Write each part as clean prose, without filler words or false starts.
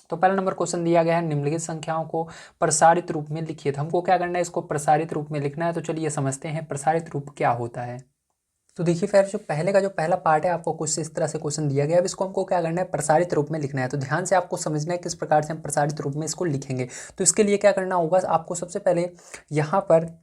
तो पहला number question दिया गया है निम्नलिखित संख्याओं को प्रसारित रूप में लिखिए। तो हमको क्या करना है, इसको प्रसारित रूप में लिखना है। तो चलिए समझते हैं प्रसारित रूप क्या होता है। तो देखिए फिर जो पहला पार्ट है, आपको कुछ इस तरह से क्वेश्चन दिया गया है। अब इसको हमको क्या करना है, प्रसारित रूप में लिखना है। तो ध्यान से आपको समझना है किस प्रकार से हम प्रसारित रूप में इसको लिखेंगे। तो इसके लिए क्या करना होगा, आपको सबसे पहले यहाँ पर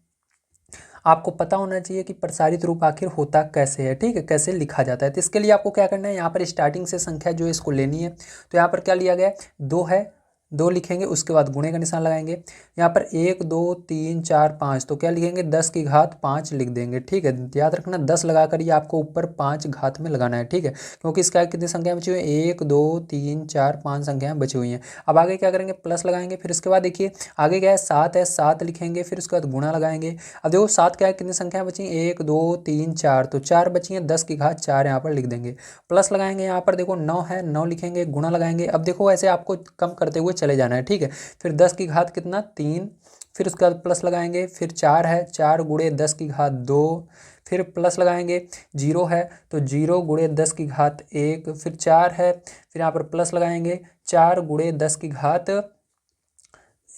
आपको पता होना चाहिए कि प्रसारित रूप आखिर होता कैसे है, ठीक है, कैसे लिखा जाता है। तो इसके लिए आपको क्या करना है, यहाँ पर स्टार्टिंग से संख्या जो है इसको लेनी है। तो यहाँ पर क्या लिया गया है, 2 है, 2 लिखेंगे, उसके बाद गुणे का निशान लगाएंगे। यहाँ पर 1 2 3 4 5, तो क्या लिखेंगे 10 की घात 5 लिख देंगे, ठीक है। याद रखना 10 लगाकर ये आपको ऊपर 5 घात में लगाना है, ठीक है, क्योंकि इसका कितनी संख्या बची हुई है, 1 2 3 4 5 संख्याएं बची हुई हैं। अब आगे क्या करेंगे, प्लस लगाएंगे। फिर उसके बाद देखिए आगे क्या है, 7 है, 7 लिखेंगे, फिर उसके बाद गुणा लगाएंगे। अब देखो 7 क्या है, कितनी संख्या बची, 1 2 3 4, तो 4 बची हैं, 10 की घात 4 यहाँ पर लिख देंगे। प्लस लगाएंगे, यहाँ पर देखो 9 है, 9 लिखेंगे, गुणा लगाएंगे। अब देखो ऐसे आपको कम करते हुए चले जाना है, ठीक है। फिर 10 की घात कितना, 3, फिर उसके बाद प्लस लगाएंगे। फिर 4 है, 4 गुणे 10 की घात 2, फिर प्लस लगाएंगे। 0 है तो 0 गुणे 10 की घात 1, फिर 4 है, फिर यहाँ पर प्लस लगाएंगे, 4 गुणे 10 की घात,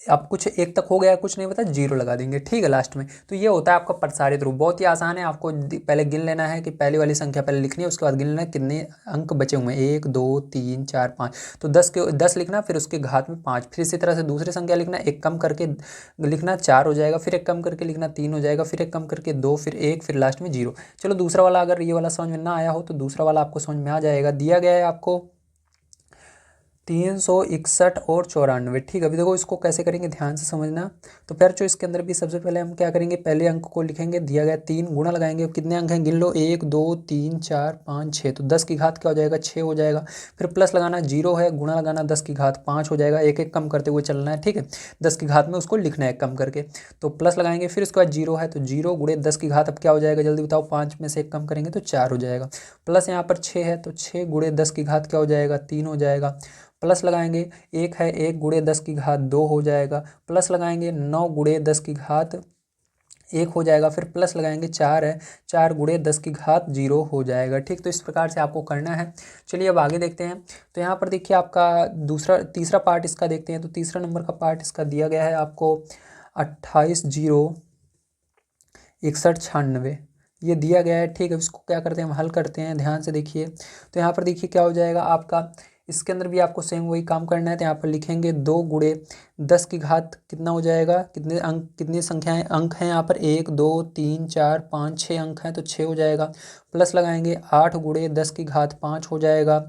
अब कुछ एक तक हो गया, कुछ नहीं बता, 0 लगा देंगे, ठीक है, लास्ट में। तो ये होता है आपका प्रसारित रूप। बहुत ही आसान है, आपको पहले गिन लेना है कि पहली वाली संख्या पहले लिखनी है, उसके बाद गिन लेना है कितने अंक बचे हुए हैं, 1 2 3 4 5। तो 10 लिखना, फिर उसके घात में 5, फिर इसी तरह से दूसरी संख्या लिखना, एक कम करके लिखना 4 हो जाएगा, फिर एक कम करके लिखना 3 हो जाएगा, फिर एक कम करके 2, फिर 1, फिर लास्ट में 0। चलो दूसरा वाला, अगर ये वाला समझ में ना आया हो तो दूसरा वाला आपको समझ में आ जाएगा। दिया गया है आपको 361 और 94, ठीक है। अभी देखो इसको कैसे करेंगे, ध्यान से समझना। तो फिर जो इसके अंदर भी सबसे पहले हम क्या करेंगे, पहले अंक को लिखेंगे, दिया गया 3, गुणा लगाएंगे। अब कितने अंक हैं गिन लो, 1 2 3 4 5 6, तो 10 की घात क्या हो जाएगा, 6 हो जाएगा। फिर प्लस लगाना, 0 है, गुणा लगाना, 10 की घात 5 हो जाएगा। एक एक कम करते हुए चलना है, ठीक है, 10 की घात में उसको लिखना है कम करके। तो प्लस लगाएंगे, फिर उसके बाद 0 है, तो 0 गुणे 10 की घात अब क्या हो जाएगा, जल्दी बताओ, 5 में से एक कम करेंगे तो 4 हो जाएगा। प्लस यहाँ पर 6 है, तो 6 गुणे 10 की घात क्या हो जाएगा, 3 हो जाएगा। प्लस लगाएंगे, 1 है, 1 गुणे 10 की घात 2 हो जाएगा। प्लस लगाएंगे, 9 गुणे 10 की घात 1 हो जाएगा। फिर प्लस लगाएंगे, 4 है, 4 गुणे 10 की घात 0 हो जाएगा, ठीक। तो इस प्रकार से आपको करना है। चलिए अब आगे देखते हैं। तो यहाँ पर देखिए आपका तीसरा पार्ट इसका देखते हैं। तो तीसरा नंबर का पार्ट इसका दिया गया है आपको 28 0 61 96, ये दिया गया है, ठीक है। इसको क्या करते हैं, हम हल करते हैं, ध्यान से देखिए। तो यहाँ पर देखिए क्या हो जाएगा आपका, इसके अंदर भी आपको सेम वही काम करना है। तो यहाँ पर लिखेंगे 2 गुणे 10 की घात कितना हो जाएगा, कितने अंक, कितनी संख्याएं अंक हैं यहाँ पर, 1 2 3 4 5 6 अंक हैं, तो 6 हो जाएगा। प्लस लगाएंगे, 8 गुणे 10 की घात 5 हो जाएगा।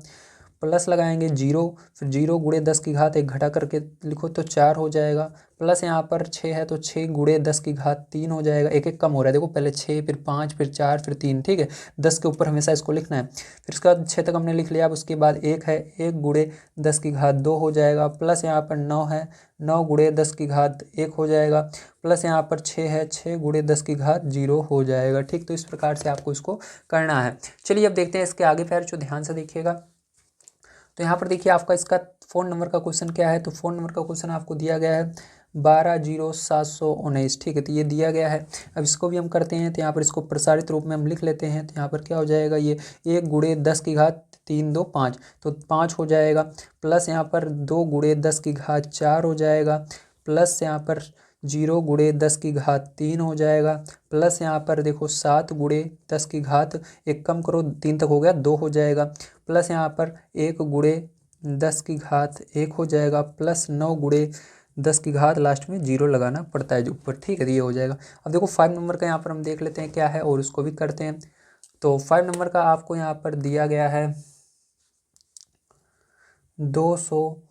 प्लस लगाएंगे 0, फिर 0 गुणे 10 की घात 1 घटा करके लिखो तो 4 हो जाएगा। प्लस यहाँ पर 6 है, तो 6 गुणे 10 की घात 3 हो जाएगा। एक एक कम हो रहा है, देखो पहले 6 फिर 5 फिर 4 फिर 3, ठीक है, 10 के ऊपर हमेशा इसको लिखना है। फिर उसके बाद 6 तक हमने लिख लिया। अब उसके बाद 1 है, 1 गुणे 10 की घात 2 हो जाएगा। प्लस यहाँ पर 9 है, 9 गुणे 10 की घात 1 हो जाएगा। प्लस यहाँ पर 6 है, 6 गुणे 10 की घात 0 हो जाएगा, ठीक। तो इस प्रकार से आपको इसको करना है। चलिए अब देखते हैं इसके आगे फिर जो, ध्यान से देखिएगा। तो यहाँ पर देखिए आपका इसका 4 नंबर का क्वेश्चन क्या है। तो 4 नंबर का क्वेश्चन आपको दिया गया है 12 0 719, ठीक है। तो ये दिया गया है। अब इसको भी हम करते हैं। तो यहाँ पर इसको प्रसारित रूप में हम लिख लेते हैं। तो यहाँ पर क्या हो जाएगा, ये 1 गुणे 10 की घात 3 2 5, तो 5 हो जाएगा। प्लस यहाँ पर 2 गुणे 10 की घात 4 हो जाएगा। प्लस यहाँ पर 0 गुणे 10 की घात 3 हो जाएगा। प्लस यहाँ पर देखो 7 गुणे 10 की घात, एक कम करो, 3 तक हो गया, 2 हो जाएगा। प्लस यहाँ पर 1 गुणे 10 की घात 1 हो जाएगा। प्लस 9 गुणे 10 की घात, लास्ट में 0 लगाना पड़ता है जो ऊपर, ठीक है। तो ये हो जाएगा। अब देखो 5 नंबर का यहाँ पर हम देख लेते हैं क्या है, और उसको भी करते हैं। तो 5 नंबर का आपको यहाँ पर दिया गया है 200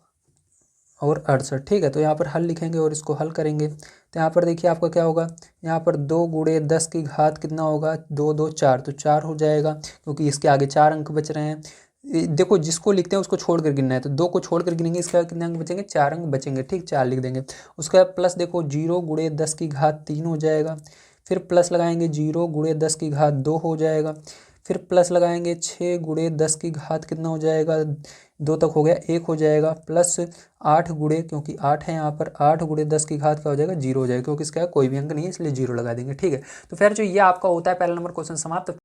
और 68, ठीक है। तो यहाँ पर हल लिखेंगे और इसको हल करेंगे। तो यहाँ पर देखिए आपका क्या होगा, यहाँ पर 2 गुणे 10 की घात कितना होगा, 2 2 4, तो 4 हो जाएगा, क्योंकि इसके आगे 4 अंक बच रहे हैं। देखो जिसको लिखते हैं उसको छोड़ कर गिनना है, तो 2 को छोड़ कर गिनेंगे, इसके बाद कितने अंक बचेंगे, 4 अंक बचेंगे, ठीक, 4 लिख देंगे। उसके बाद प्लस देखो 0 गुणे 10 की घात 3 हो जाएगा। फिर प्लस लगाएंगे, 0 गुणे 10 की घात 2 हो जाएगा। फिर प्लस लगाएंगे, 6 गुणे 10 की घात कितना हो जाएगा, 2 तक हो गया, 1 हो जाएगा। प्लस 8 गुणे, क्योंकि 8 है यहाँ पर, 8 गुणे 10 की घात क्या हो जाएगा, 0 हो जाएगा, क्योंकि इसका कोई भी अंक नहीं है, इसलिए 0 लगा देंगे, ठीक है। तो फिर जो ये आपका होता है पहला नंबर क्वेश्चन समाप्त।